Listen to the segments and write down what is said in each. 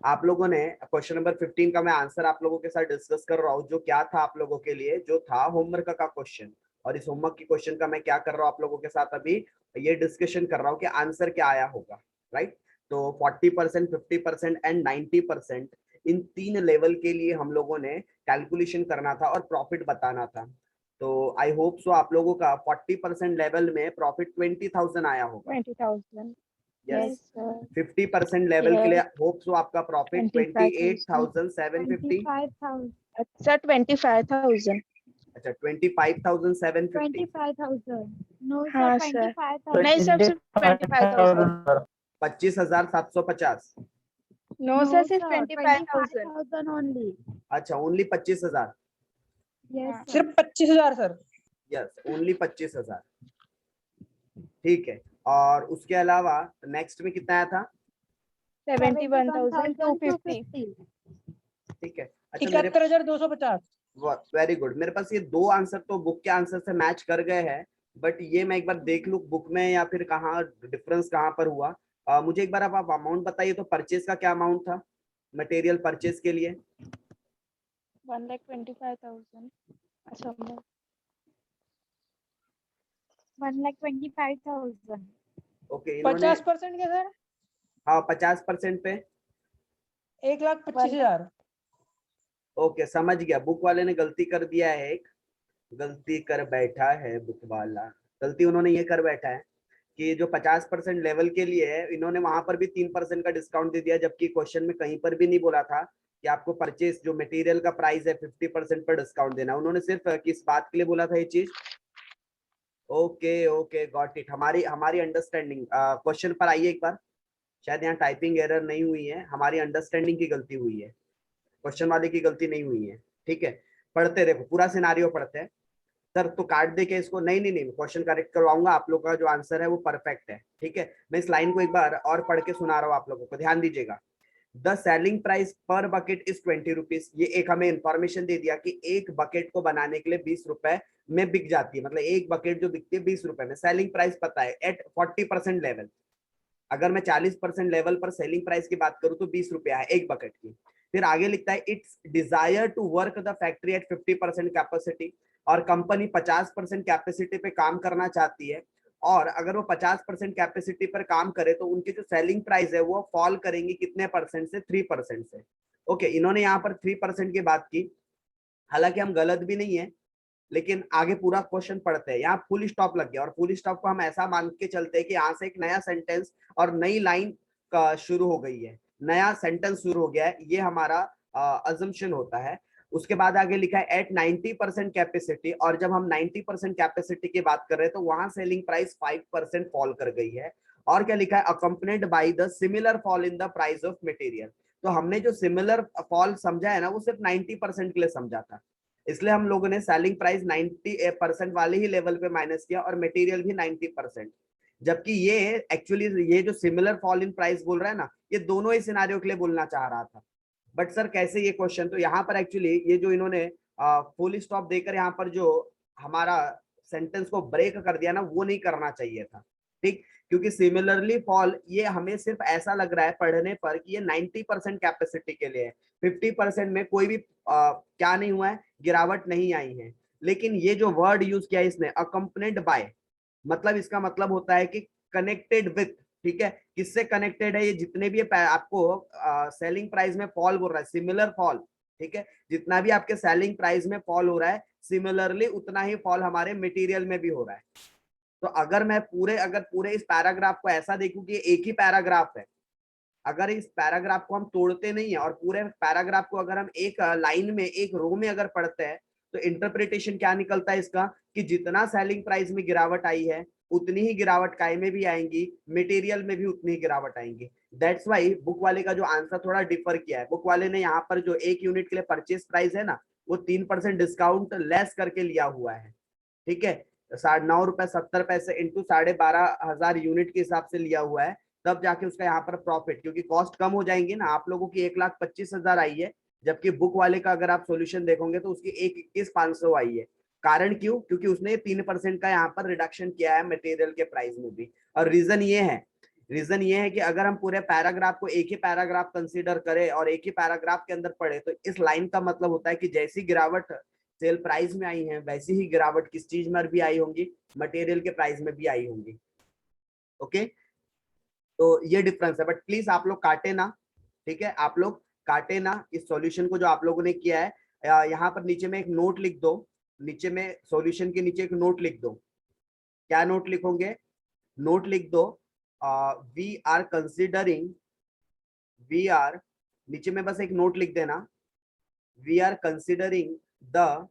आप लोगों ने क्वेश्चन नंबर 15 का मैं आंसर आप लोगों के साथ डिस्कस कर रहा हूँ, जो क्या था आप लोगों के लिए, जो था होमवर्क का क्वेश्चन। और इस होमवर्क की क्वेश्चन का मैं क्या कर रहा हूँ आप लोगों के साथ अभी ये डिस्कशन कर रहा हूँ कि आंसर क्या आया होगा, राइट। तो 40%, 50% एंड 90%, इन 3 लेवल के लिए हम लोगों ने कैलकुलेशन करना था और प्रॉफिट बताना था। तो आई होप सो आप लोगों का 40% लेवल में प्रॉफिट 20,000 आया होगा। 20,000. यस। Yes, sir. 50% लेवल के लिए Yes. होप सो आपका प्रॉफिट 28,750। 25,000. Sir, 25,000. अच्छा 25,750। 25,000. No, sir. हाँ sir. 25,000. नहीं sir, सिर्फ 25,000. 25,750। No No, sir, सिर्फ sir. 25,000. 25,000 only. अच्छा ओनली 25,000। Yes, हाँ. sir. सिर्फ 25,000 सर। Yes only 25,000। ठीक है। और उसके अलावा नेक्स्ट में कितना आया था? 71,250. ठीक है। अच्छा 71,250। Very good. मेरे पास ये 2 आंसर तो बुक के आंसर से मैच कर गए हैं, बट ये मैं एक बार देख लूं बुक में या फिर कहाँ डिफरेंस कहाँ पर हुआ। मुझे एक बार आप अमाउंट बताइए, तो परचेज का क्या अमाउंट था मटेरियल परचेज के लिए? 1,25,000. अच्छा 1,25,000. ओके इन्होंने 50% के सर हाँ 50% पे 1,25,000। ओके समझ गया। बुक वाले ने गलती कर दिया है, एक गलती कर बैठा है बुक वाला। गलती उन्होंने ये कर बैठा है कि जो 50% लेवल के लिए है, इन्होंने वहां पर भी 3% का डिस्काउंट दे दिया, जबकि क्वेश्चन में कहीं पर भी नहीं बोला था कि आपको परचेस जो मटेरियल का प्राइस है 50% पर डिस्काउंट देना। उन्होंने सिर्फ किस बात के लिए बोला था ये चीज? Okay okay got it. हमारी हमारी अंडरस्टैंडिंग क्वेश्चन पर आइए एक बार। शायद यहाँ टाइपिंग एरर नहीं हुई है, हमारी अंडरस्टैंडिंग की गलती हुई है, क्वेश्चन वाले की गलती नहीं हुई है। ठीक है, पढ़ते देखो, पूरा सिनारियो पढ़ते हैं। सर तो काट दे के इसको? नहीं नहीं नहीं, क्वेश्चन करेक्ट करवाऊंगा। आप लोग का जो आंसर है वो परफेक्ट है। ठीक है, मैं इस लाइन को एक बार और पढ़ के सुना रहा हूँ आप लोगों को, ध्यान दीजिएगा। द सेलिंग प्राइस पर बकेट इज 20 रुपीज। ये एक हमें इंफॉर्मेशन दे दिया कि एक बकेट को बनाने के लिए 20 रुपए में बिक जाती है, मतलब एक बकेट जो बिकती है 20 रुपए में। सेलिंग प्राइस पता है एट 40% लेवल। अगर मैं 40% लेवल पर सेलिंग प्राइस की बात करूं तो 20 रुपया है एक बकेट की। फिर आगे लिखता है it's desire to work the factory at 50% capacity, और कंपनी 50% कैपेसिटी पे काम करना चाहती है। और अगर वो 50% कैपेसिटी पर काम करे तो उनकी जो सेलिंग प्राइस है वो फॉल करेंगी कितने परसेंट से? 3% से। ओके, इन्होंने यहाँ पर 3% की बात की, हालांकि हम गलत भी नहीं है, लेकिन आगे पूरा क्वेश्चन पढ़ते हैं। यहाँ फुल स्टॉप लग गया, और फुल स्टॉप को हम ऐसा मान के चलते हैं कि यहाँ से एक नया सेंटेंस और नई लाइन का शुरू हो गई है, नया सेंटेंस शुरू हो गया है, ये हमारा अजम्पशन होता है। उसके बाद आगे लिखा है एट 90% कैपेसिटी, और जब हम 90% कैपेसिटी की बात कर रहे हैं तो वहां सेलिंग प्राइस 5% फॉल कर गई है। और क्या लिखा है? Accompanied by the similar fall in the price of material. तो हमने जो सिमिलर फॉल समझा है ना, वो सिर्फ 90% के लिए समझा था, इसलिए हम लोगों ने सेलिंग प्राइस 90% वाले ही लेवल पे माइनस किया और मटेरियल भी 90%। जबकि ये एक्चुअली ये जो सिमिलर फॉल इन प्राइस बोल रहा है ना, ये दोनों ही सिनारियो के लिए बोलना चाह रहा था। बट सर कैसे ये क्वेश्चन? तो यहाँ पर एक्चुअली ये जो इन्होंने फुल स्टॉप देकर यहाँ पर जो हमारा सेंटेंस को ब्रेक कर दिया ना, वो नहीं करना चाहिए था। ठीक, क्योंकि सिमिलरली फॉल ये हमें सिर्फ ऐसा लग रहा है पढ़ने पर कि ये 90% कैपेसिटी के लिए है, 50% में कोई भी क्या नहीं हुआ है, गिरावट नहीं आई है। लेकिन ये जो वर्ड यूज किया इसने अकम्पनीड बाय, मतलब इसका मतलब होता है कि कनेक्टेड विथ। ठीक है, किससे कनेक्टेड है? ये जितने भी आपको सेलिंग प्राइस में फॉल बोल रहा है, सिमिलर फॉल। ठीक है, जितना भी आपके सेलिंग प्राइस में फॉल हो रहा है, सिमिलरली उतना ही फॉल हमारे मटेरियल में भी हो रहा है। तो अगर मैं पूरे इस पैराग्राफ को ऐसा देखूं कि एक ही पैराग्राफ है, अगर इस पैराग्राफ को हम तोड़ते नहीं है और पूरे पैराग्राफ को अगर हम एक लाइन में, एक रो में अगर पढ़ते हैं, तो इंटरप्रिटेशन क्या निकलता है इसका? कि जितना सेलिंग प्राइस में गिरावट आई है, उतनी ही गिरावट काय में भी आएंगी, मटेरियल में भी उतनी ही गिरावट आएंगी। दैट्स वाई बुक वाले का जो आंसर थोड़ा डिफर किया है। बुक वाले ने यहाँ पर जो एक यूनिट के लिए परचेज प्राइस है ना, वो 3% डिस्काउंट लेस करके लिया हुआ है। ठीक है, 9.70 इंटू 12,500 यूनिट के हिसाब से लिया हुआ है, तब जाके उसका यहाँ पर प्रॉफिट, क्योंकि कॉस्ट कम हो जाएंगी ना। आप लोगों की 1,25,000 आई है, जबकि बुक वाले का अगर आप सॉल्यूशन देखोगे तो उसकी 1,21,500 आई है। कारण क्यों? क्योंकि उसने 3% का यहाँ पर रिडक्शन किया है मटेरियल के प्राइस में भी। और रीजन ये है, रीजन ये है कि अगर हम पूरे पैराग्राफ को एक ही पैराग्राफ कंसीडर करें और एक ही पैराग्राफ के अंदर पढ़े तो इस लाइन का मतलब होता है कि जैसी गिरावट सेल प्राइस में आई है वैसी ही गिरावट किस चीज में भी आई होंगी, मटेरियल के प्राइस में भी आई होंगी। ओके, तो ये डिफरेंस है। बट प्लीज आप लोग काटे ना, ठीक है, आप लोग काटे ना इस सॉल्यूशन को जो आप लोगों ने किया है। यहाँ पर नीचे में एक नोट लिख दो, नीचे में सॉल्यूशन के नीचे एक नोट लिख दो। क्या नोट लिखोगे? नोट लिख दो we are considering, we are, नीचे में बस एक नोट लिख देना, we are considering the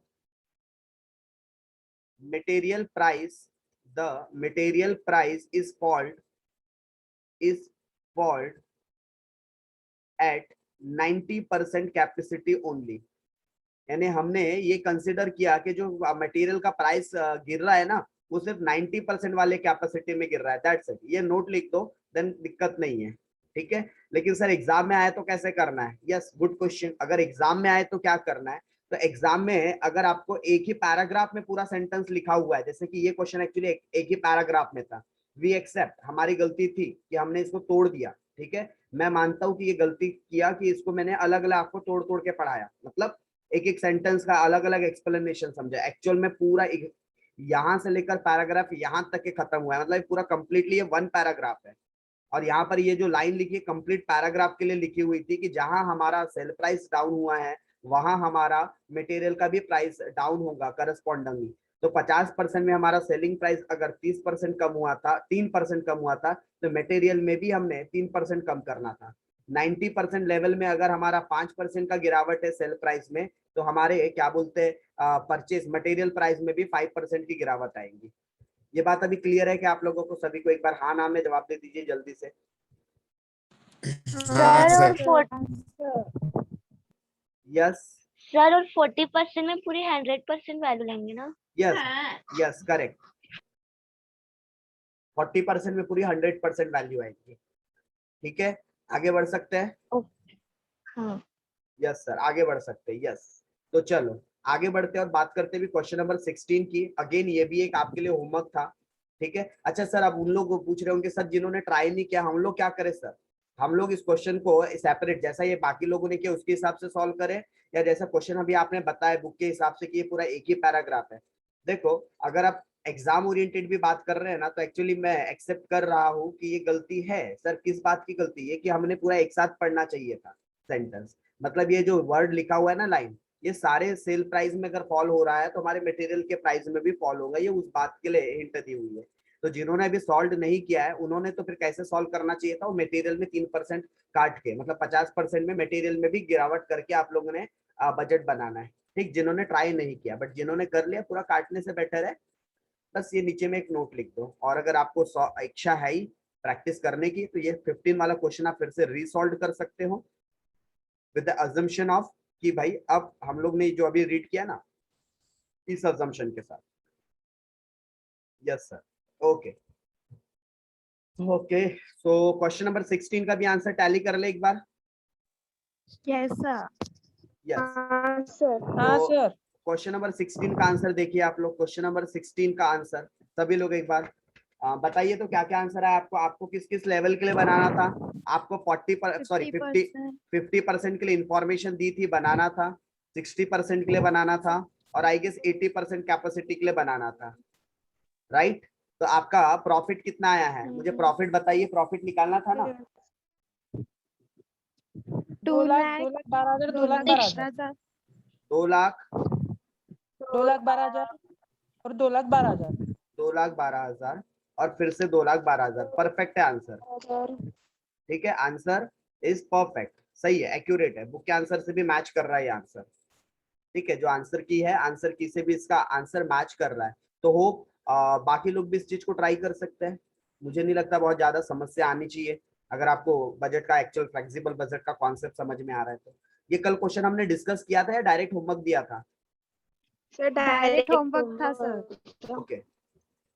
material price, the material price is called at 90% capacity only. यानी हमने ये कंसिडर किया कि जो मटेरियल का प्राइस गिर रहा है ना वो सिर्फ 90% वाले कैपेसिटी में गिर रहा है, दैट्स इट। ये नोट लिख दो, देन दिक्कत नहीं है, ठीक है। लेकिन सर एग्जाम में आए तो कैसे करना है? Yes, good question. अगर एग्जाम में आए तो क्या करना है? तो एग्जाम में अगर आपको एक ही पैराग्राफ में पूरा सेंटेंस लिखा हुआ है, जैसे कि ये क्वेश्चन एक्चुअली एक ही पैराग्राफ में था, वी एक्सेप्ट, हमारी गलती थी कि हमने इसको तोड़ दिया, ठीक है, मैं मानता हूं कि ये गलती किया कि इसको मैंने अलग अलग आपको तोड़ तोड़ के पढ़ाया, मतलब एक एक सेंटेंस का अलग अलग एक्सप्लेनेशन समझा। एक्चुअल में पूरा यहां से लेकर पैराग्राफ यहां तक के खत्म हुआ है, मतलब पूरा कंप्लीटली ये वन पैराग्राफ है। और यहाँ पर ये जो लाइन लिखी है कंप्लीट पैराग्राफ के लिए लिखी हुई थी कि जहां हमारा सेल प्राइस डाउन हुआ है वहां हमारा मटेरियल का भी प्राइस डाउन होगा करस्पॉन्डिंगली। तो 50% में हमारा सेलिंग प्राइस अगर 30% कम हुआ था, 3% कम हुआ था, तो मटेरियल में भी हमने 3% कम करना था। 90% लेवल में अगर हमारा 5% का गिरावट है सेल प्राइस में, तो हमारे क्या बोलते हैं परचेज मटेरियल प्राइस में भी 5% की गिरावट आएगी। ये बात अभी क्लियर है कि आप लोगों को सभी को? एक बार हाँ नाम में जवाब दे दीजिए जल्दी से। सर और यस सर और 40% में पूरी 100% वैल्यू लेंगे ना? यस यस करेक्ट, 40% में पूरी 100% वैल्यू आएगी, ठीक है। आगे बढ़ सकते हैं? हाँ यस सर, आगे बढ़ सकते हैं। यस, तो चलो आगे बढ़ते हैं और बात करते हैं भी क्वेश्चन नंबर 16 की। अगेन ये भी एक आपके लिए होमवर्क था, ठीक है। अच्छा सर, अब उन लोग पूछ रहे होंगे सर जिन्होंने ट्राई नहीं किया हम लोग क्या करें? सर हम लोग इस क्वेश्चन को सेपरेट जैसा ये बाकी लोगों ने किया उसके हिसाब से सॉल्व करें, या जैसा क्वेश्चन अभी आपने बताया बुक के हिसाब से कि ये पूरा एक ही पैराग्राफ है। देखो, अगर आप एग्जाम ओरिएंटेड भी बात कर रहे हैं ना, तो एक्चुअली मैं एक्सेप्ट कर रहा हूँ कि ये गलती है। सर किस बात की गलती है? कि हमने पूरा एक साथ पढ़ना चाहिए था सेंटेंस। मतलब ये जो वर्ड लिखा हुआ है ना लाइन, ये सारे सेल प्राइस में अगर फॉल हो रहा है तो हमारे मटेरियल के प्राइस में भी फॉल होगा, ये उस बात के लिए हिंट दी हुई है। तो जिन्होंने अभी सॉल्व नहीं किया है उन्होंने तो फिर कैसे सॉल्व करना चाहिए था? वो मटेरियल में 3% काट के, मतलब 50% में मटेरियल में भी गिरावट करके आप लोगों ने बजट बनाना है, ठीक। जिन्होंने ट्राई नहीं किया, बट जिन्होंने कर लिया पूरा काटने से बेटर है बस ये नीचे में एक नोट लिख दो। और अगर आपको इच्छा है ही प्रैक्टिस करने की तो ये 15 वाला क्वेश्चन आप फिर से रीसॉल्व कर सकते हो विद द अजम्पशन ऑफ कि भाई अब हम लोग ने जो अभी रीड किया ना इस अजम्पशन के साथ। Yes sir, okay okay. So question number 16 का भी आंसर टैली कर ले एक बार। Yes, sir. यस, हाँ सर। हाँ सर। क्वेश्चन नंबर 16 का आंसर देखिए आप लोग। क्वेश्चन नंबर 16 का आंसर सभी लोग एक बार बताइए तो क्या क्या आंसर है आपको? आपको किस किस लेवल के लिए बनाना था? आपको 50% के लिए इंफॉर्मेशन दी थी, बनाना था। 60% के लिए बनाना था, और आई गेस 80% कैपेसिटी के लिए बनाना था, राइट। तो आपका प्रॉफिट कितना आया है? मुझे प्रॉफिट बताइए, प्रॉफिट निकालना था ना। 2 लाख 12,000 2 लाख 12,000 2 लाख 2 लाख 12,000 और 2 लाख 12,000। 2,12,000 और फिर से 2,12,000। परफेक्ट है आंसर, ठीक है। आंसर इज परफेक्ट, सही है, एक्यूरेट है, बुक के आंसर से भी मैच कर रहा है ये आंसर, ठीक है। जो आंसर की है आंसर की से भी इसका आंसर मैच कर रहा है। तो होप बाकी लोग भी इस चीज को ट्राई कर सकते हैं। मुझे नहीं लगता बहुत ज्यादा समस्या आनी चाहिए अगर आपको बजट का एक्चुअल फ्लेक्सिबल बजट का कॉन्सेप्ट समझ में आ रहा है तो। ये कल क्वेश्चन हमने डिस्कस किया था या डायरेक्ट होमवर्क दिया था? सर डायरेक्ट होमवर्क था सर। ओके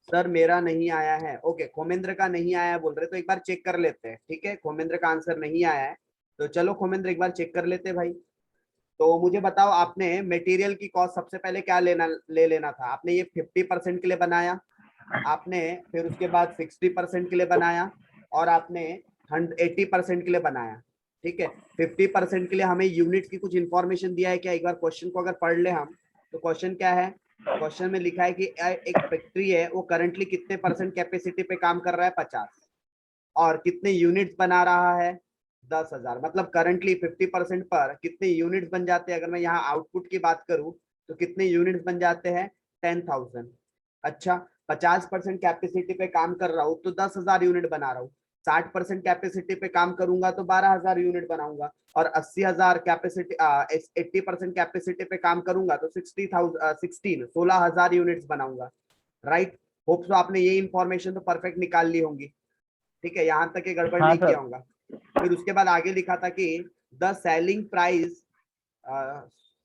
सर, मेरा नहीं आया है। ओके, खोमेंद्र का नहीं आया बोल रहे तो एक बार चेक कर लेते हैं, ठीक है। खोमेंद्र का आंसर नहीं आया है तो चलो खोमेंद्र एक बार चेक कर लेते हैं भाई। तो मुझे बताओ, आपने मटेरियल की कॉस्ट सबसे पहले क्या ले लेना था? आपने ये 50% के लिए बनाया, आपने फिर उसके बाद 60% के लिए बनाया, और आपने 80% के लिए बनाया, ठीक है। 50% के लिए हमें यूनिट की कुछ इंफॉर्मेशन दिया है क्या, एक बार क्वेश्चन को अगर पढ़ ले हम, तो क्वेश्चन क्या है, क्वेश्चन में लिखा है कि एक फैक्ट्री है, वो करंटली कितने % कैपेसिटी पे काम कर रहा है, 50, और कितने यूनिट्स बना रहा है, 10,000। मतलब करंटली 50% पर कितने यूनिट्स बन जाते हैं, अगर मैं यहाँ आउटपुट की बात करूं तो कितने यूनिट्स बन जाते हैं, 10,000। अच्छा, 50% कैपेसिटी पे काम कर रहा हूँ तो 10,000 यूनिट बना रहा हूँ। 60% कैपेसिटी पे काम करूंगा तो 12,000 यूनिट बनाऊंगा, और 80,000 कैपेसिटी 80% कैपेसिटी पे काम करूंगा तो 16,000 यूनिट्स बनाऊंगा। राइट, होप सो आपने ये इंफॉर्मेशन तो परफेक्ट निकाल ली होंगी, ठीक है, यहाँ तक ये गड़बड़ हाँ नहीं किया सर। होगा। फिर उसके बाद आगे लिखा था कि द सेलिंग प्राइस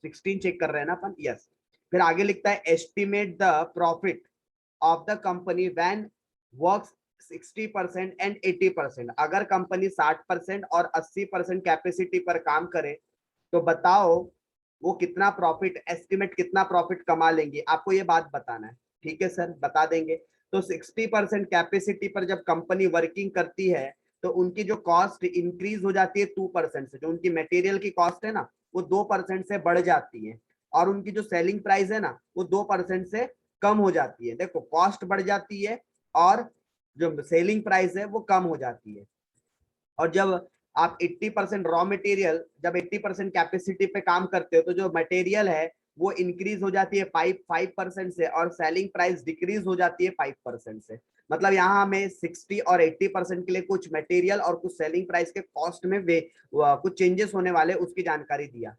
16 चेक कर रहे हैं ना अपन, यस। फिर आगे लिखता है estimate the profit of the company when works 60% and 80%। अगर कंपनी 60% और 80% कैपेसिटी पर काम करे तो बताओ वो कितना प्रॉफिट, एस्टिमेट कितना प्रॉफिट कमा लेंगे, आपको ये बात बताना है, ठीक है सर, बता देंगे। तो 60% कैपेसिटी पर जब कंपनी वर्किंग करती है तो उनकी जो कॉस्ट इंक्रीज हो जाती है 2% से, जो उनकी मटेरियल की कॉस्ट है ना वो 2% से बढ़ जाती है, और उनकी जो सेलिंग प्राइस है ना वो 2% से कम हो जाती है। देखो, कॉस्ट बढ़ जाती है और जो सेलिंग प्राइस है वो कम हो जाती है। और जब आप 80% रॉ मटेरियल, जब 80% कैपेसिटी पे काम करते हो तो जो मटेरियल है वो इंक्रीज हो जाती है 5% से, और सेलिंग प्राइस डिक्रीज हो जाती है 5% से। मतलब यहाँ हमें 60 और 80% के लिए कुछ मटेरियल और कुछ सेलिंग प्राइस के कॉस्ट में कुछ चेंजेस होने वाले, उसकी जानकारी दिया।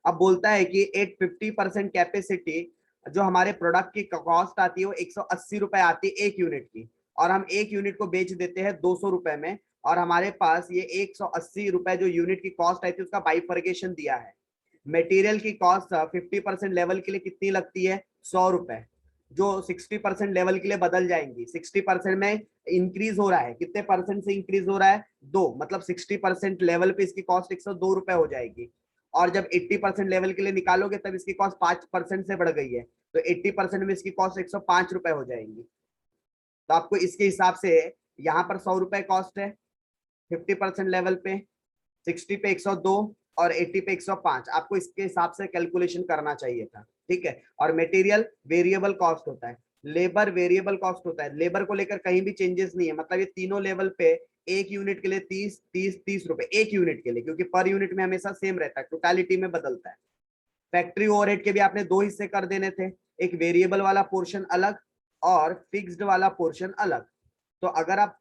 अब बोलता है कि 50% कैपेसिटी जो हमारे प्रोडक्ट की कॉस्ट आती है वो 180 रुपए आती है एक यूनिट की, और हम एक यूनिट को बेच देते हैं 200 रुपए में, और हमारे पास ये 180 रुपए जो यूनिट की कॉस्ट आई थी उसका बाइफर्केशन दिया है। मटेरियल की कॉस्ट 50% लेवल के लिए कितनी लगती है, 100 रुपए, जो 60% लेवल के लिए बदल जाएंगी। 60% में इंक्रीज हो रहा है, कितने परसेंट से इंक्रीज हो रहा है, 2, मतलब 60% लेवल पे इसकी कॉस्ट 102 रुपए हो जाएगी। और जब 80% लेवल के लिए निकालोगे तब इसकी कॉस्ट 5% से बढ़ गई है, तो 80% में इसकी कॉस्ट 105 रुपए हो जाएंगी। तो आपको इसके हिसाब से यहाँ पर 100 रुपए कॉस्ट है 50% लेवल पे, 60 पे 102 और 80 पे 105, आपको इसके हिसाब से कैलकुलेशन करना चाहिए था, ठीक है। और मटेरियल वेरिएबल कॉस्ट होता है, लेबर वेरिएबल कॉस्ट होता है, लेबर को लेकर कहीं भी चेंजेस नहीं है। मतलब ये तीनों लेवल पे एक यूनिट के लिए 30 रुपए एक यूनिट के लिए, क्योंकि पर यूनिट में हमेशा सेम रहता है, टोटालिटी में बदलता है। फैक्ट्री ओवरहेड के भी आपने 2 हिस्से कर देने थे, एक वेरिएबल वाला पोर्शन अलग और फिक्स्ड वाला पोर्शन अलग। तो अगर आप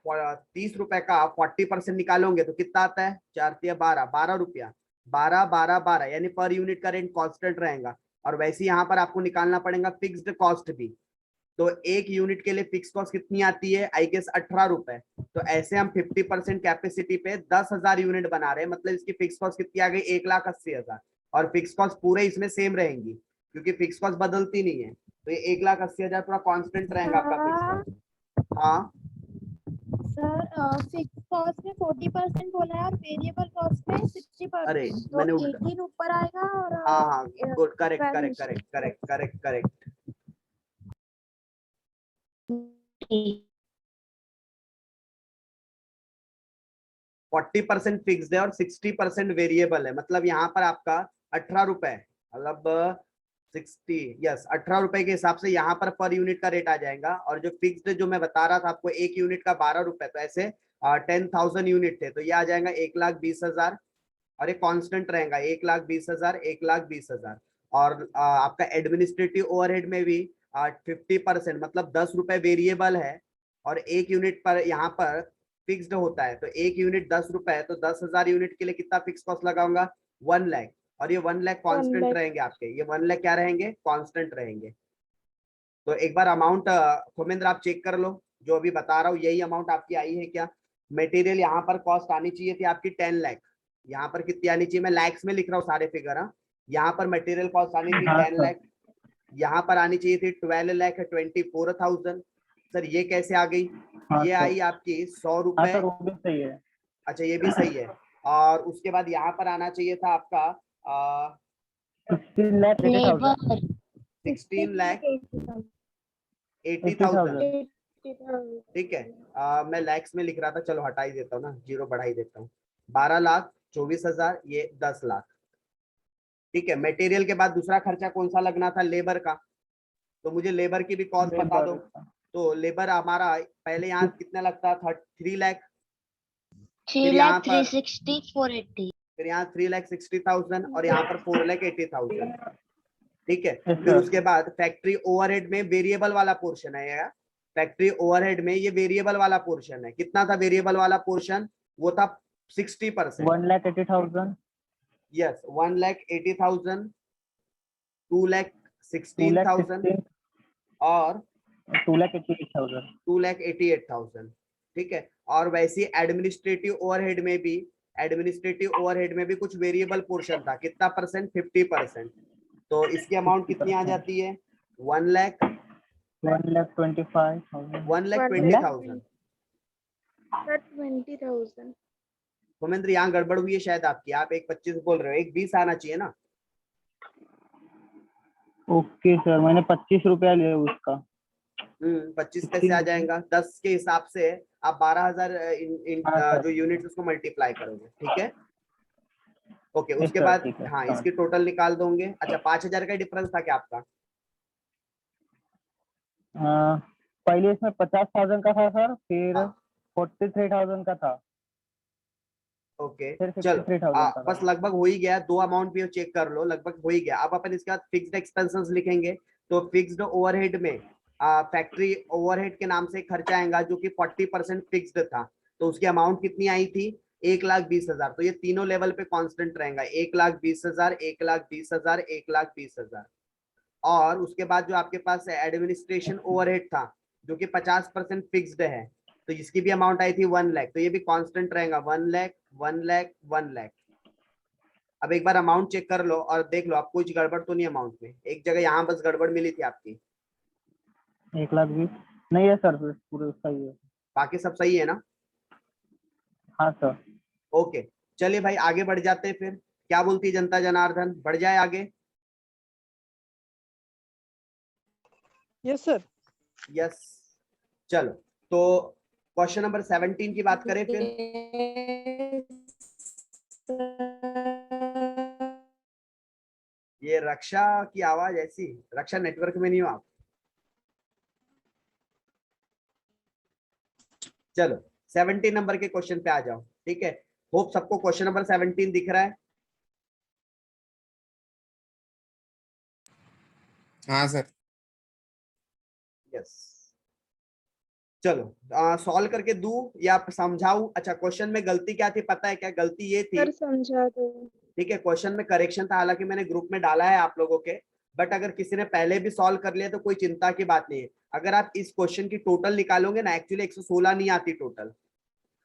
30 रुपए का 40% निकालोगे तो कितना आता है, 4×12 रुपया, 12 यानी पर यूनिट का रेंट कांस्टेंट रहेगा। और वैसे यहाँ पर आपको निकालना पड़ेगा फिक्स्ड कॉस्ट भी। तो एक यूनिट के लिए फिक्स कॉस्ट कितनी आती है, आई गेस 18 रुपए। तो ऐसे हम 50% कैपेसिटी पे 10,000 यूनिट बना रहे हैं, मतलब इसकी फिक्स कॉस्ट कितनी आ गई, 1,80,000। और फिक्स कॉस्ट पूरे इसमें सेम रहेंगी क्योंकि फिक्स कॉस्ट बदलती नहीं है, तो ये 1,80,000 पूरा कांस्टेंट रहेगा आपका फिक्स कॉस्ट। हाँ सर फिक्स कॉस्ट में 40% बोला है और वेरिएबल कॉस्ट में 60%, अरे तो मैंने उल्टा, 18 ऊपर आएगा और हाँ हाँ गुड, करेक्ट 12 करेक्ट नीचे। Correct correct correct correct. 40% fixed है और 60% वेरिएबल है, मतलब यहाँ पर आपका 18 रुपए, मतलब 60, यस 18 रुपए के हिसाब से यहाँ पर यूनिट का रेट आ जाएगा। और जो फिक्स्ड जो मैं बता रहा था आपको, एक यूनिट का 12 रुपए, तो ऐसे 10,000 यूनिट थे तो ये आ जाएगा 1,20,000, और ये कांस्टेंट रहेगा 1,20,000 1,20,000। और आपका एडमिनिस्ट्रेटिव ओवरहेड में भी 50%, मतलब 10 रुपए वेरिएबल है और एक यूनिट पर यहाँ पर फिक्स्ड होता है। तो एक यूनिट 10 रुपए है, तो 10,000 यूनिट के लिए कितना फिक्स कॉस्ट लगाऊंगा, 1 लाख। और ये 1 लाख कांस्टेंट रहेंगे आपके, ये 1 लाख क्या रहेंगे, कांस्टेंट रहेंगे। तो एक बार अमाउंट खोमेंद्र आप चेक कर लो, जो अभी बता रहा हूँ यही अमाउंट आपकी आई है क्या। मटेरियल यहाँ पर कॉस्ट आनी चाहिए थी आपकी 10 लाख, यहाँ पर कितनी आनी चाहिए, मैं लैक्स में लिख रहा हूँ सारे फिगर। हाँ, यहाँ पर मटेरियल कॉस्ट आनी थी 10 लाख, यहाँ पर आनी चाहिए थी 12,24,000। सर ये कैसे आ गई, ये आई आपकी 100 रुपए। सर वो भी सही है। अच्छा ये भी सही है। और उसके बाद यहाँ पर आना चाहिए था आपका 16 लाख 80,000। 16 लाख 80,000। 80,000 ठीक है। मैं लैक्स में लिख रहा था, चलो हटा ही देता हूँ ना, 0 बढ़ा ही देता हूँ। 12,24,000, ये 10 लाख। ठीक है। मटेरियल के बाद दूसरा खर्चा कौन सा लगना था? लेबर का। तो मुझे लेबर की भी कॉस्ट बता दो। तो लेबर हमारा पहले यहाँ कितना लगता था? 3 लाख। 3 यहाँ lakh पर 360 480। फिर यहाँ 3,60,000 और यहाँ पर 4,80,000। ठीक है। Yes, फिर sir. उसके बाद फैक्ट्री ओवरहेड में वेरिएबल वाला पोर्शन है यार। फैक्ट्री ओवरहेड में ये वेरिएबल वाला पोर्शन है। कितना था वेरिएबल वाला पोर्शन? वो था 60%। 1,80,000, यस, 1,80,000, 2,16,000 2,16,000, और 2,88,000. 2,88,000। ठीक है। और वैसे एडमिनिस्ट्रेटिव ओवरहेड में भी कुछ वेरिएबल पोर्शन था। कितना परसेंट? 50%। तो इसकी अमाउंट कितनी आ 50%. जाती है? 1,25,000। 1,25,000. 1,20,000। सर 20,000। भूमेंद्र, यहाँ गड़बड़ हुई है शायद आपकी। आप 1,25 बोल रहे हो, 1,20 आना चाहिए ना। ओके सर, मैंने 25 रुपया लिया उसका. 25 कैसे आ जाएगा? 10 के हिसाब से आप 12,000 हाँ सर. जो यूनिट उसको मल्टीप्लाई करोगे। ठीक है। ओके। Yes, उसके sir, बाद ठीक है. हाँ, इसकी टोटल निकाल दोगे। अच्छा, 5,000 का डिफरेंस था क्या आपका? पहले इसमें 50,000 का था सर, फिर हाँ। 43,000 का था, ओके, फिर चलो 53,000 का बस था. लगभग हो ही गया। 2 अमाउंट भी चेक कर लो, लगभग हो ही गया। अब अपन इसके बाद फिक्स्ड एक्सपेंसेस लिखेंगे। तो फिक्स्ड ओवरहेड में फैक्ट्री ओवरहेड के नाम से खर्चा आएगा जो कि 40% फिक्स्ड था। तो उसकी अमाउंट कितनी आई थी? 1,20,000। तो ये तीनों लेवल पे कांस्टेंट रहेगा। 1,20,000, 1,20,000, 1,20,000। और उसके बाद जो आपके पास एडमिनिस्ट्रेशन ओवरहेड था जो कि 50% फिक्स्ड है, तो इसकी भी अमाउंट आई थी 1 लाख। तो ये भी कांस्टेंट रहेगा, 1 लाख, 1 लाख, 1 लाख। अब एक बार अमाउंट चेक कर लो और देख लो आप कुछ गड़बड़ तो नहीं अमाउंट में। एक जगह यहाँ बस गड़बड़ मिली थी आपकी। 1,20,000 नहीं है सर, पूरे सही है. बाकी सब सही है ना? हाँ सर. ओके, चलिए भाई आगे बढ़ जाते हैं। फिर क्या बोलती है जनता जनार्दन, बढ़ जाए आगे? Yes sir. यस, चलो। तो क्वेश्चन नंबर 17 की बात करें फिर। ये रक्षा की आवाज ऐसी, रक्षा नेटवर्क में नहीं हो आप? चलो 17 नंबर के क्वेश्चन पे आ जाओ। ठीक है। होप सबको क्वेश्चन नंबर 17 दिख रहा है। हाँ सर। यस, चलो सॉल्व करके दूं या समझाऊं? अच्छा, क्वेश्चन में गलती क्या थी पता है क्या? गलती ये थी, सर समझा दो। ठीक है, क्वेश्चन में करेक्शन था, हालांकि मैंने ग्रुप में डाला है आप लोगों के। बट अगर किसी ने पहले भी सॉल्व कर लिया तो कोई चिंता की बात नहीं है। अगर आप इस क्वेश्चन की टोटल निकालोगे ना, एक्चुअली 116 नहीं आती टोटल।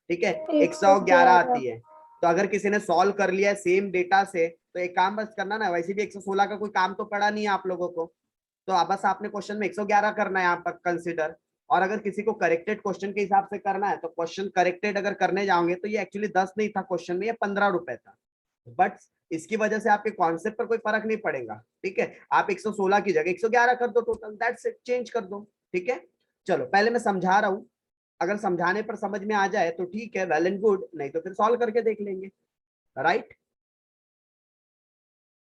ठीक है, 111 आती है। तो अगर किसी ने सॉल्व कर लिया है सेम डेटा से, तो एक काम बस करना ना, वैसे भी 116 का कोई काम तो पड़ा नहीं है आप लोगों को। तो अब बस आपने क्वेश्चन में 111 करना है यहाँ पर कंसिडर। और अगर किसी को करेक्टेड क्वेश्चन के हिसाब से करना है तो क्वेश्चन करेक्टेड अगर करने जाओगे तो ये एक्चुअली 10 नहीं था क्वेश्चन में, ये 15 रुपए था। बट इसकी वजह से आपके कॉन्सेप्ट पर कोई फर्क नहीं पड़ेगा। ठीक है, आप 116 की जगह 111 कर दो टोटल, दैट्स इट, चेंज कर दो। ठीक है, चलो पहले मैं समझा रहा हूं, अगर समझाने पर समझ में आ जाए तो ठीक है, वेल एंड गुड, नहीं तो फिर सॉल्व करके देख लेंगे। राइट,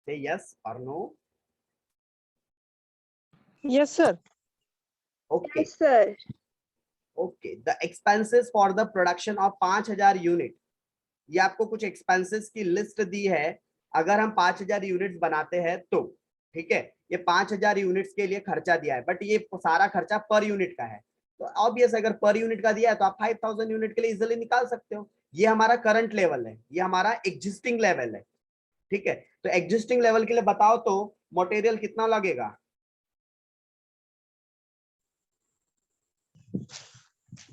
से यस और no? Yes sir. Okay yes sir. Okay. The expenses for the production of 5,000 unit. ये आपको कुछ एक्सपेंसेस की लिस्ट दी है। अगर हम 5,000 यूनिट्स बनाते हैं तो, ठीक है, ये 5,000 यूनिट्स के लिए खर्चा दिया है, बट ये सारा खर्चा पर यूनिट का है। तो ऑब्वियस अगर पर यूनिट का दिया है तो आप 5,000 यूनिट के लिए इजिली निकाल सकते हो। ये हमारा करंट लेवल है, ये हमारा एग्जिस्टिंग लेवल है। ठीक है, तो एग्जिस्टिंग लेवल के लिए बताओ तो मटेरियल कितना लगेगा?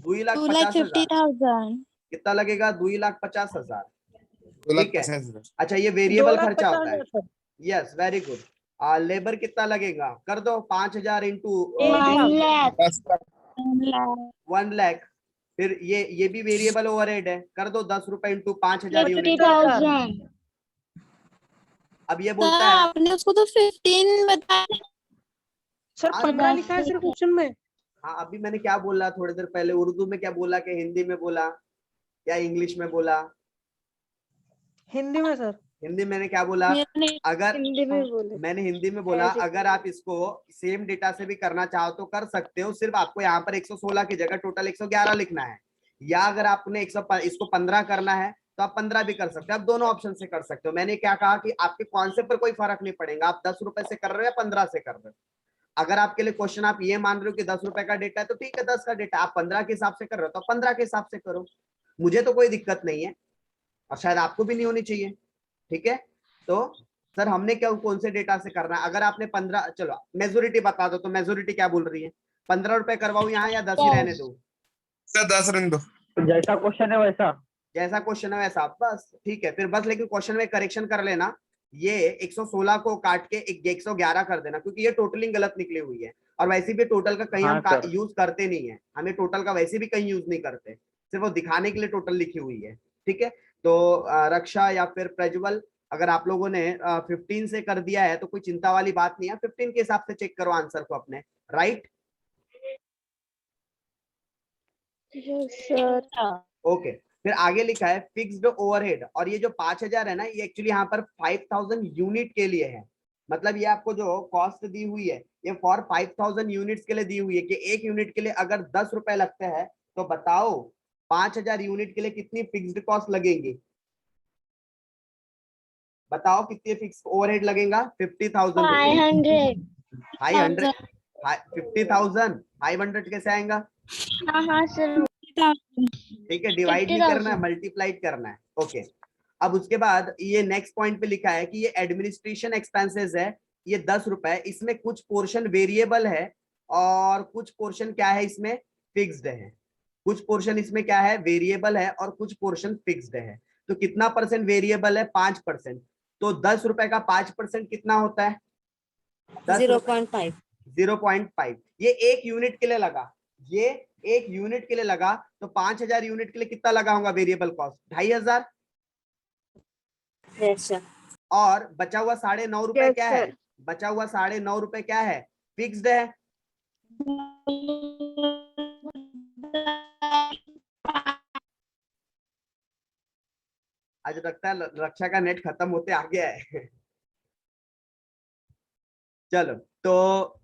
2,50,000। कितना लगेगा? 2,50,000। 2,50,000 ठीक है। अच्छा, ये वेरिएबल खर्चा होता है। 2,50,000 यस, वेरी गुड। लेबर कितना लगेगा? कर दो 5,000 इंटू 1 lakh। 10 लाख। 1 लाख। फिर ये भी वेरिएबल ओवरहेड है, कर दो 10 रुपए इंटू 5,000 यूनिट। 50,000। अब ये सर बोलता है आपने उसको तो 15 बताया। सर 15 लिखा है सर क्वेश्चन में. हाँ अभी मैंने क्या बोला थोड़ी देर पहले, उर्दू में क्या बोला कि हिंदी में बोला या इंग्लिश में बोला? हिंदी में सर। हिंदी मैंने क्या बोला? अगर हिंदी में बोले। मैंने हिंदी में बोला अगर आप इसको सेम डेटा से भी करना चाहो तो कर सकते हो, सिर्फ आपको यहाँ पर 116 की जगह टोटल 111 लिखना है, या अगर आपने इसको 15 करना है तो आप 15 भी कर सकते हो, आप दोनों ऑप्शन से कर सकते हो। मैंने क्या कहा कि आपके कॉन्सेप्ट पर कोई फर्क नहीं पड़ेगा, आप 10 रुपए से कर रहे हो या 15 से कर रहे हो। अगर आपके लिए क्वेश्चन आप ये मान रहे हो कि 10 रुपए का डेटा है तो ठीक है 10 का डेटा, आप 15 के हिसाब से कर रहे हो तो 15 के हिसाब से करो, मुझे तो कोई दिक्कत नहीं है और शायद आपको भी नहीं होनी चाहिए। ठीक है, तो सर हमने क्या कौन से डेटा से करना है? अगर आपने 15, चलो मेजोरिटी बता दो, तो मेजोरिटी क्या बोल रही है? 15 रुपए करवाऊ यहाँ या 10 ही रहने दो? सर 10 रन दो। जैसा क्वेश्चन है वैसा। जैसा क्वेश्चन है वैसा, बस ठीक है फिर बस। लेकिन क्वेश्चन में करेक्शन कर लेना, ये 116 को काट के 111 कर देना, क्योंकि ये टोटलिंग गलत निकली हुई है और वैसे भी टोटल का कहीं हाँ, हम यूज करते नहीं है, हमें टोटल का वैसे भी कहीं यूज नहीं करते, सिर्फ वो दिखाने के लिए टोटल लिखी हुई है। ठीक है, तो रक्षा या फिर प्रज्वल, अगर आप लोगों ने 15 से कर दिया है तो कोई चिंता वाली बात नहीं है, 15 के हिसाब से चेक करो आंसर को अपने, राइट? सर ओके, फिर आगे लिखा है फिक्स्ड ओवरहेड, और ये जो 5000 है ना, ये एक्चुअली यहाँ पर 5000 यूनिट के लिए है। मतलब ये आपको जो कॉस्ट दी हुई है ये फॉर 5000 यूनिट्स के लिए दी हुई है कि एक यूनिट के लिए अगर 10 रुपए लगते हैं तो बताओ 5000 यूनिट के लिए कितनी फिक्स्ड कॉस्ट लगेगी? बताओ कितनी फिक्स ओवरहेड लगेगा? 50,000 500। 500 50,000 500 कैसे आएगा? हाँ सर। ठीक है, डिवाइड नहीं करना है, 50,000 मल्टीप्लाइड करना है। ओके, अब उसके बाद ये नेक्स्ट पॉइंट पे लिखा है कि ये एडमिनिस्ट्रेशन एक्सपेंसेस है, ये 10 रुपए, इसमें कुछ पोर्शन वेरिएबल है और कुछ पोर्शन क्या है इसमें फिक्स्ड है। कुछ पोर्शन इसमें क्या है वेरिएबल है और कुछ पोर्शन फिक्स्ड है। तो कितना परसेंट वेरिएबल है? 5%। तो 10 रुपए का 5% कितना होता है? 0.5। 0.5। ये एक यूनिट के लिए लगा, ये एक यूनिट के लिए लगा, तो 5000 यूनिट के लिए कितना लगा होगा वेरिएबल कॉस्ट? 2500। और बचा हुआ 9.5 रुपए क्या है? बचा हुआ 9.5 रुपए क्या है? फिक्स्ड है। आज लगता है रक्षा का नेट खत्म होते आ गया है। चलो, तो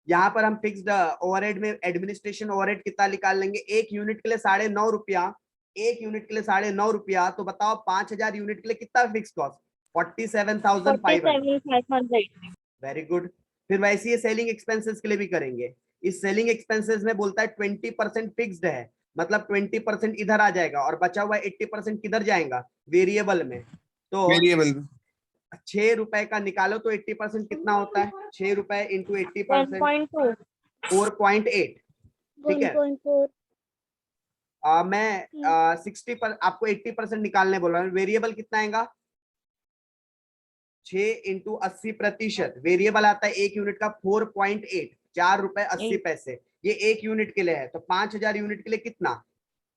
यहाँ पर हम फिक्स्ड ओवरहेड में एडमिनिस्ट्रेशन ओवरहेड कितना निकाल लेंगे? एक यूनिट के लिए 9.5 रुपया, एक यूनिट के लिए 9.5 रुपया, तो बताओ 5000 यूनिट के लिए कितना फिक्स कॉस्ट? 47,500। Very good. फिर वैसे ही सेलिंग एक्सपेंसेस के लिए भी करेंगे। इस सेलिंग एक्सपेंसेस में बोलता है 20% फिक्स्ड है, मतलब 20% इधर आ जाएगा और बचा हुआ 80% किधर जाएगा? वेरिएबल में। तो वेरिएबल 6 रुपए का निकालो तो 80% कितना होता है? 6 रुपए इंटू 80%, 4.8। ठीक है, मैं 60 पर आपको 80% निकालने बोल रहा हूँ। वेरिएबल कितना आएगा? 6 इंटू 80%, वेरिएबल आता है एक यूनिट का 4.8, 4 रुपए 80 पैसे। ये एक यूनिट के लिए है, तो 5000 यूनिट के लिए कितना?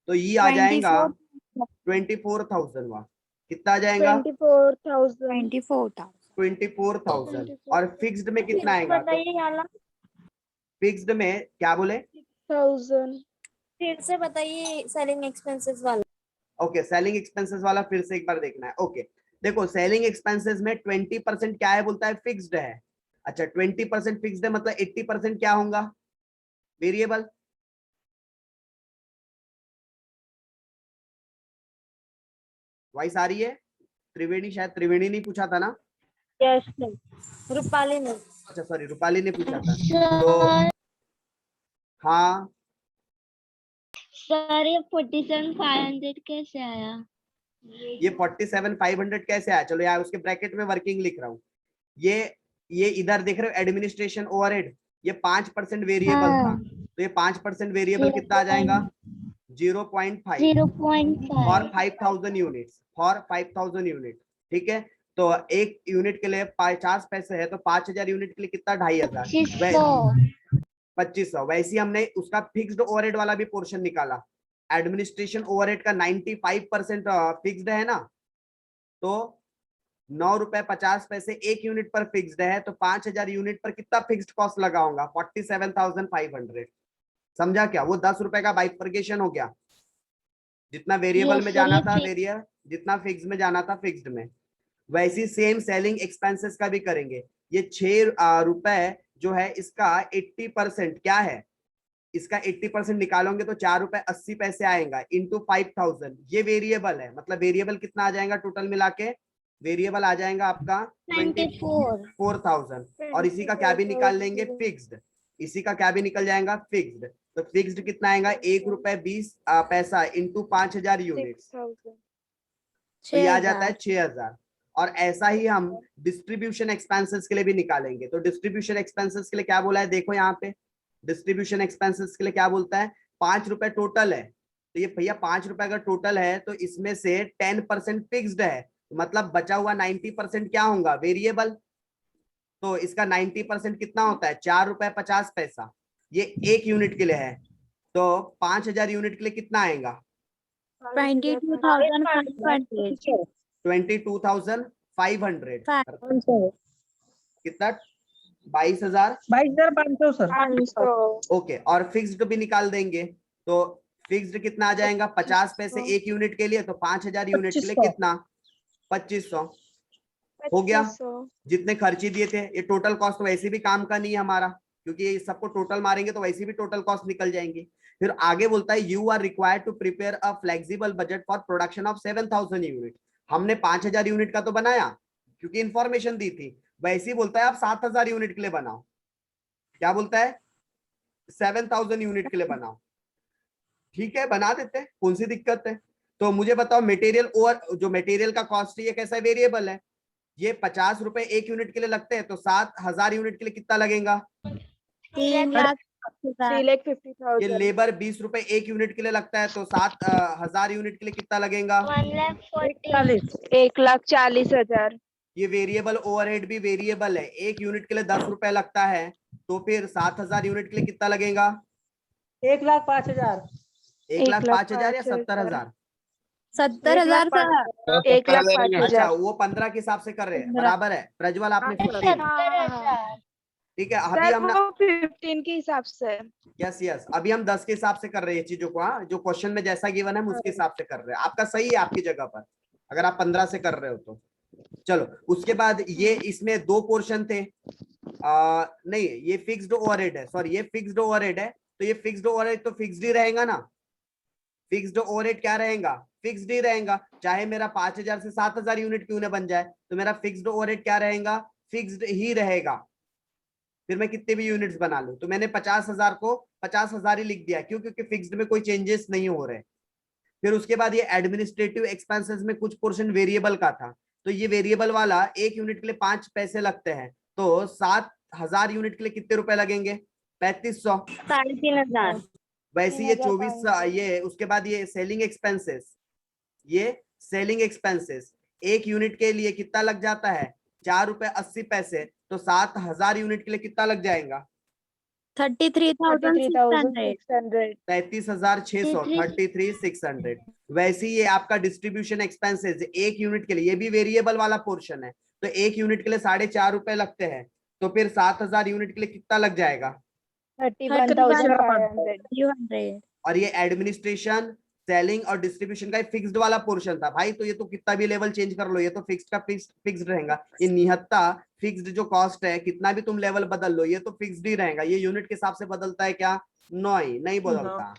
तो ये आ जाएगा 24,000। वहां कितना आ जाएगा? 24,000। और फिक्स्ड में कितना आएगा? तो फिक्स्ड में क्या बोले? फिर से बताइए सेलिंग एक्सपेंसेस वाला। ओके, सेलिंग एक्सपेंसेस वाला फिर से एक बार देखना है। ओके, देखो सेलिंग एक्सपेंसेस में 20% क्या है बोलता है? फिक्स्ड है। अच्छा, 20% फिक्स्ड है, मतलब 80% क्या होगा? वेरिएबल। वॉइस आ रही है? त्रिवेणी, शायद त्रिवेणी ने पूछा था ना? रूपाली ने। अच्छा सॉरी, रूपाली ने पूछा था। तो हाँ सर ये 47,500 कैसे आया? ये 47,500 कैसे आया? चलो यार उसके ब्रैकेट में वर्किंग लिख रहा हूँ। ये इधर देख रहे हो एडमिनिस्ट्रेशन ओवरहेड, ये 5% वेरिएबल था, तो ये 5% वेरिएबल कितना आ जाएगा? 0.5 फॉर 5,000 यूनिट्स, फॉर 5,000 यूनिट। ठीक है, तो एक यूनिट के लिए 50 पैसे है, तो 5000 यूनिट के लिए कितना? 2,500, 2500। वैसे ही हमने उसका फिक्स्ड ओवरहेड वाला भी पोर्शन निकाला। एडमिनिस्ट्रेशन ओवरहेड का 95% फिक्स्ड है ना, तो ₹9.50 एक यूनिट पर फिक्स्ड है, तो 5000 यूनिट पर कितना फिक्स्ड कॉस्ट लगाऊंगा? 47,500। समझा क्या? वो ₹10 का बाइफर्केशन हो गया, जितना वेरिएबल Yes, में sir, जाना ये था ठीक- वेरिएबल, जितना फिक्स में जाना था फिक्स्ड में। वैसी सेम सेलिंग एक्सपेंसेस का भी करेंगे। ये ₹6 जो है इसका 80% क्या है, इसका 80% निकालोगे तो ₹4.80 आएगा इंटू 5000। ये वेरिएबल है, मतलब वेरिएबल कितना आ जाएगा टोटल मिला के? वेरिएबल आ जाएगा आपका 24,000। और इसी का क्या भी निकाल लेंगे? फिक्स्ड। इसी का क्या भी निकल जाएगा? फिक्स्ड। तो फिक्स्ड कितना आएगा? ₹1.20 इंटू 5000 यूनिट, तो ये आ जाता है 6000। और ऐसा ही हम डिस्ट्रीब्यूशन एक्सपेंसेस के लिए भी निकालेंगे। तो डिस्ट्रीब्यूशन एक्सपेंसेस के लिए क्या बोला है, देखो यहाँ पे डिस्ट्रीब्यूशन एक्सपेंसेस के लिए क्या बोलता है, ₹5 टोटल है। तो ये भैया ₹5 अगर टोटल है तो इसमें से 10% फिक्स्ड है, मतलब बचा हुआ 90% क्या होगा? वेरिएबल। तो इसका 90% कितना होता है? ₹4.50। ये एक यूनिट के लिए है। तो 5000 यूनिट के लिए कितना आएगा? 22,500. 22,500। कितना? 22,000। 22,500 सर। ओके, और फिक्स्ड भी निकाल देंगे। तो फिक्स्ड कितना आ जाएगा? 50 पैसे एक यूनिट के लिए, तो 5000 यूनिट के लिए 2500। कितना? 2500 हो गया। जितने खर्चे दिए थे, ये टोटल कॉस्ट वैसे भी काम का नहीं है हमारा, क्योंकि ये सबको टोटल मारेंगे तो वैसे भी टोटल कॉस्ट निकल जाएंगी। फिर आगे बोलता है you are required to prepare a flexible budget for production of 7000 unit. हमने 5000 यूनिट का तो बनाया क्योंकि इंफॉर्मेशन दी थी, वैसे ही बोलता है आप 7000 यूनिट के लिए बनाओ। क्या बोलता है? 7000 यूनिट के लिए बनाओ। ठीक है, बना देते हैं, कौन सी दिक्कत है। तो मुझे बताओ मटेरियल और जो मटेरियल का कॉस्ट है ये कैसा वेरिएबल है? ये ₹50 एक यूनिट के लिए लगते हैं, तो 7000 यूनिट के लिए कितना लगेगा? 3,50,000. ये लेबर ₹20 एक यूनिट के लिए लगता है, तो 7000 यूनिट के लिए कितना लगेगा? 1,40,000. 1,40,000. ये वेरिएबल ओवरहेड भी वेरिएबल है, एक यूनिट के लिए ₹10 लगता है, तो फिर 7000 यूनिट के लिए कितना लगेगा? 1,05,000। 1,05,000 या 70,000? 70,000 सर. 1,05,000 अच्छा, वो 15 के हिसाब से कर रहे हैं, बराबर है। प्रज्वल आपने 15। 70,000. ठीक है, अभी सर हम वो 15 के हिसाब से. यस यस, अभी हम 10 के हिसाब से कर रहे हैं चीजों को। हाँ, जो क्वेश्चन में जैसा गिवन है हम उसके हिसाब से कर रहे हैं। आपका सही है आपकी जगह पर, अगर आप 15 से कर रहे हो तो। चलो, उसके बाद ये इसमें 2 पोर्शन थे। नहीं, ये फिक्स्ड ओवरहेड है, सॉरी ये फिक्स्ड ओवरहेड है। तो ये फिक्स्ड ओवरहेड तो फिक्स्ड ही रहेगा ना। फिक्स्ड ओवरहेड क्या रहेगा? फिक्स्ड ही रहेगा, चाहे मेरा 5000 से 7000 यूनिट क्यों ना बन जाए, तो मेरा फिक्स्ड ओवरहेड क्या रहेगा? फिक्स्ड ही रहेगा। फिर मैं कितने भी यूनिट्स बना लूं, तो मैंने 50,000 को 50,000 ही लिख दिया, क्यों? क्योंकि फिक्स्ड में कोई चेंजेस नहीं हो रहे। फिर उसके बाद ये एडमिनिस्ट्रेटिव एक्सपेंसेस में कुछ पोर्शन वेरिएबल का था, तो ये वेरिएबल वाला एक यूनिट के लिए 5 पैसे लगते हैं, तो 7000 यूनिट के लिए कितने रुपए लगेंगे? 3500। 3,500. वैसे ये 24, ये उसके बाद ये सेलिंग एक्सपेंसेस, ये सेलिंग एक्सपेंसेस एक यूनिट के लिए कितना लग जाता है? ₹4.80। तो 7000 यूनिट के लिए कितना लग जाएगा? 33,600. 33,600, 33,600। वैसे ही ये आपका डिस्ट्रीब्यूशन एक्सपेंसेस एक यूनिट के लिए, ये भी वेरिएबल वाला पोर्शन है, तो एक यूनिट के लिए ₹4.50 लगते हैं, तो फिर 7000 यूनिट के लिए कितना लग जाएगा? 31,500. और ये एडमिनिस्ट्रेशन, सेलिंग और डिस्ट्रीब्यूशन का फिक्स्ड वाला पोर्शन था भाई, तो ये तो कितना भी लेवल चेंज कर लो, ये तो फिक्स्ड का फिक्स्ड रहेगा। ये निहत्ता फिक्स्ड जो कॉस्ट है, कितना भी तुम लेवल बदल लो, ये तो फिक्स्ड ही रहेगा। ये यूनिट के हिसाब से बदलता है क्या? नहीं बदलता।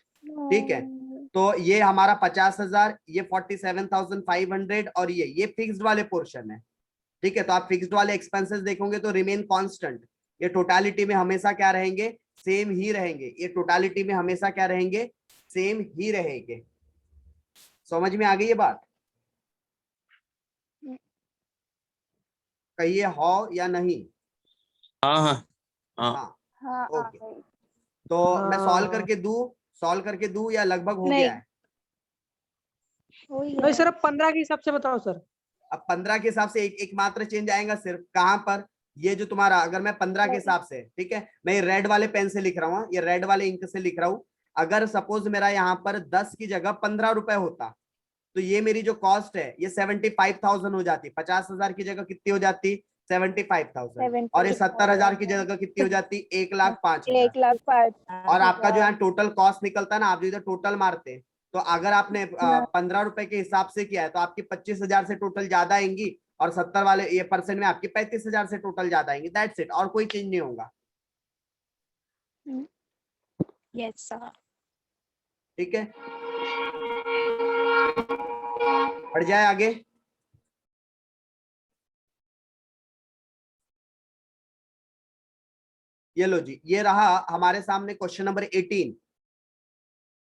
ठीक है, तो ये हमारा 50,000, ये 47,500, और ये फिक्स्ड वाले पोर्शन है। ठीक है, तो आप फिक्स्ड वाले एक्सपेंसेस देखोगे तो रिमेन कांस्टेंट, ये टोटालिटी में हमेशा क्या रहेंगे? सेम ही रहेंगे। ये टोटालिटी में हमेशा क्या रहेंगे? सेम ही रहेंगे। समझ में आ गई ये बात? कहिए हाँ या नहीं। हाँ हाँ हाँ। हाँ, हाँ ओके। तो मैं सॉल्व करके दूं या लगभग हो नहीं। गया है? नहीं सर, अब 15 के हिसाब से बताओ सर। अब 15 के हिसाब से एक मात्र चेंज आएगा सिर्फ, कहां पर? ये जो तुम्हारा, अगर मैं 15 के हिसाब से, ठीक है, मैं ये रेड वाले पेन से लिख रहा हूँ, ये रेड वाले इंक से लिख रहा हूँ। अगर सपोज मेरा यहाँ पर 10 की जगह ₹15 होता, तो ये मेरी जो कॉस्ट है ये 75,000 हो जाती, 50,000 की जगह कितनी हो जाती 75,000, और ये 70,000 की जगह कितनी हो जाती 1,05,000। 1,05,000 और आपका जो यहाँ टोटल कॉस्ट निकलता है ना, आप जो इधर टोटल मारते हैं, तो अगर आपने 15 रुपए के हिसाब से किया है तो आपकी 25,000 से टोटल ज्यादा आएंगी, और 70 वाले ये परसेंट में आपकी 35,000 से टोटल ज्यादा आएंगी। दैट्स इट, और कोई चेंज नहीं होगा। Yes sir. ठीक है, बढ़ जाए आगे। ये लो जी, ये रहा हमारे सामने क्वेश्चन नंबर 18।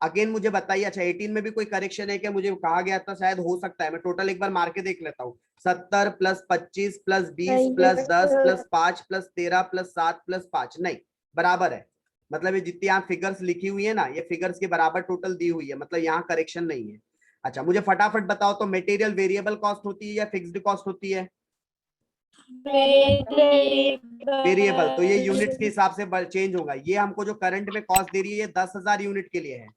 अगेन मुझे बताइए, अच्छा 18 में भी कोई करेक्शन है क्या? मुझे कहा गया था, शायद हो सकता है, मैं टोटल एक बार मार के देख लेता हूँ। 70 + 25 + 20 + 10 + 5 + 13 + 7 + 5, नहीं बराबर है। मतलब ये जितनी यहाँ फिगर्स लिखी हुई है ना, ये फिगर्स के बराबर टोटल दी हुई है, मतलब यहाँ करेक्शन नहीं है। अच्छा मुझे फटाफट बताओ तो मटेरियल वेरिएबल कॉस्ट होती है या फिक्स्ड कॉस्ट होती है? वेरिएबल, तो ये यूनिट्स के हिसाब से चेंज होगा। ये हमको जो करंट में कॉस्ट दे रही है ये 10,000 यूनिट के लिए है।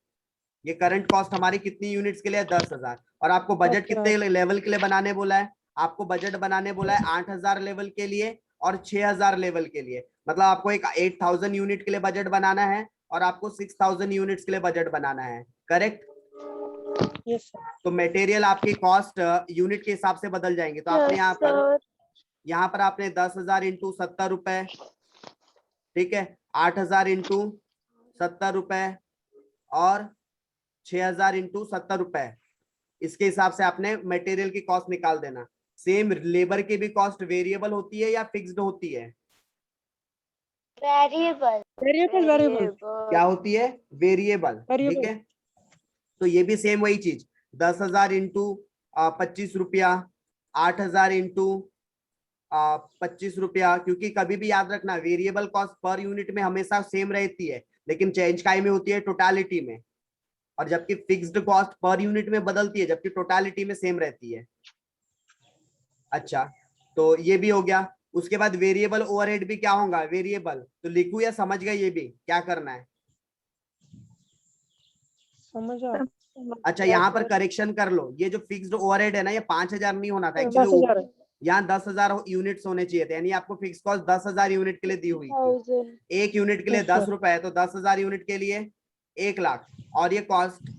ये करंट कॉस्ट हमारी कितनी यूनिट्स के लिए है? 10,000। और आपको बजट कितने लेवल के लिए बनाने बोला है? आपको बजट बनाने बोला है 8,000 लेवल के लिए और 6,000 लेवल के लिए। मतलब आपको एक 8,000 यूनिट के लिए बजट बनाना है और आपको 6,000 यूनिट्स के लिए बजट बनाना है, करेक्ट? तो मटेरियल आपकी कॉस्ट यूनिट के हिसाब से बदल जाएंगे। तो आपने यहाँ पर आपने 10,000 इंटू 70 रुपए, ठीक है, 8,000 इंटू 70 रुपए और 6,000 इंटू 70 रुपए, इसके हिसाब से आपने मटेरियल की कॉस्ट निकाल देना। सेम लेबर की भी कॉस्ट वेरिएबल होती है या फिक्स्ड होती है? वेरिएबल। क्या होती है? वेरिएबल, ठीक है। तो ये भी सेम वही चीज, 10,000 इंटू 25 रुपया, 8,000 इंटू 25 रुपया, क्योंकि कभी भी याद रखना वेरिएबल कॉस्ट पर यूनिट में हमेशा सेम रहती है, लेकिन चेंज काय में होती है? टोटालिटी में। और जबकि फिक्स्ड कॉस्ट पर यूनिट में बदलती है, जबकि टोटालिटी में सेम रहती है। अच्छा, तो ये भी हो गया। उसके बाद वेरिएबल ओवरहेड भी क्या होगा? वेरिएबल, तो लिखूं या समझ गए? ये भी क्या करना है? समझा। अच्छा यहाँ पर करेक्शन कर लो, ये जो फिक्स्ड ओवरहेड है ना, ये 5,000 नहीं होना था एक्चुअली, यहाँ 10,000 यूनिट्स होने चाहिए थे। यानी आपको फिक्स कॉस्ट 10,000 यूनिट के लिए दी हुई थी। एक यूनिट के लिए 10 रुपए है, तो 10,000 यूनिट के लिए 1 लाख। और ये कॉस्ट